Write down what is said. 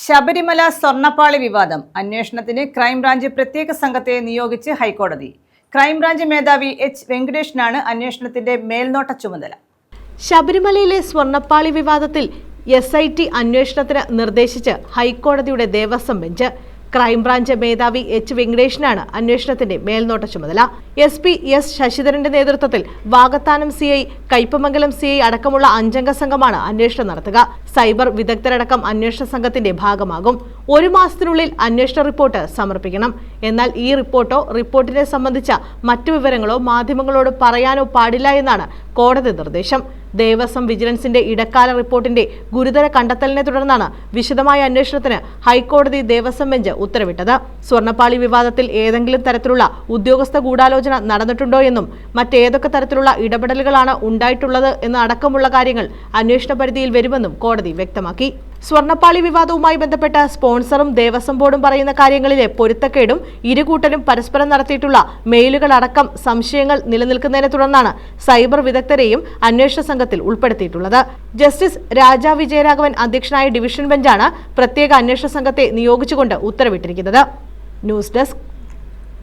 ശബരിമല സ്വർണ്ണപ്പാളി വിവാദം അന്വേഷണത്തിന് ക്രൈംബ്രാഞ്ച് പ്രത്യേക സംഘത്തെ നിയോഗിച്ച് ഹൈക്കോടതി. ക്രൈംബ്രാഞ്ച് മേധാവി എച്ച് വെങ്കടേഷിനാണ് അന്വേഷണത്തിന്റെ മേൽനോട്ട ചുമതല. ശബരിമലയിലെ സ്വർണ്ണപ്പാളി വിവാദത്തിൽ SIT അന്വേഷണത്തിന് നിർദ്ദേശിച്ച് ഹൈക്കോടതിയുടെ ദേവസ്വം ബെഞ്ച്. ക്രൈംബ്രാഞ്ച് മേധാവി എച്ച് വെങ്കടേഷിനാണ് അന്വേഷണത്തിന്റെ മേൽനോട്ട ചുമതല. SP S ശശിധരന്റെ നേതൃത്വത്തിൽ വാകത്താനം CI, കയ്പമംഗലം CI അടക്കമുള്ള 5-അംഗ സംഘമാണ് അന്വേഷണം നടത്തുക. സൈബർ വിദഗ്ധരടക്കം അന്വേഷണ സംഘത്തിന്റെ ഭാഗമാകും. 1 മാസത്തിനുള്ളിൽ അന്വേഷണ റിപ്പോർട്ട് സമർപ്പിക്കണം. എന്നാൽ ഈ റിപ്പോർട്ടോ റിപ്പോർട്ടിനെ സംബന്ധിച്ച മറ്റു വിവരങ്ങളോ മാധ്യമങ്ങളോട് പറയാനോ പാടില്ല എന്നാണ് കോടതി നിർദ്ദേശം. ദേവസ്വം വിജിലൻസിന്റെ ഇടക്കാല റിപ്പോർട്ടിന്റെ ഗുരുതര കണ്ടെത്തലിനെ തുടർന്നാണ് വിശദമായ അന്വേഷണത്തിന് ഹൈക്കോടതി ദേവസ്വം ബെഞ്ച് ഉത്തരവിട്ടത്. സ്വർണ്ണപ്പാളി വിവാദത്തിൽ ഏതെങ്കിലും തരത്തിലുള്ള ഉദ്യോഗസ്ഥ ഗൂഢാലോചന നടന്നിട്ടുണ്ടോ എന്നും മറ്റേതൊക്കെ തരത്തിലുള്ള ഇടപെടലുകളാണ് ഉണ്ടായിട്ടുള്ളത് എന്ന് അടക്കമുള്ള കാര്യങ്ങൾ അന്വേഷണ പരിധിയിൽ വരുമെന്നും കോടതി വ്യക്തമാക്കി. സ്വർണ്ണപ്പാളി വിവാദവുമായി ബന്ധപ്പെട്ട സ്പോൺസറും ദേവസ്വം ബോർഡും പറയുന്ന കാര്യങ്ങളിലെ പൊരുത്തക്കേടും ഇരുകൂട്ടരും പരസ്പരം നടത്തിയിട്ടുള്ള മെയിലുകളടക്കം സംശയങ്ങൾ നിലനിൽക്കുന്നതിനെ തുടർന്നാണ് സൈബർ വിദഗ്ധരെയും അന്വേഷണ സംഘത്തിൽ ഉൾപ്പെടുത്തിയിട്ടുള്ളത്. ജസ്റ്റിസ് രാജാ വിജയരാഘവൻ അധ്യക്ഷനായ ഡിവിഷൻ ബെഞ്ചാണ് പ്രത്യേക അന്വേഷണ സംഘത്തെ നിയോഗിച്ചുകൊണ്ട് ഉത്തരവിട്ടിരിക്കുന്നത്. News desk.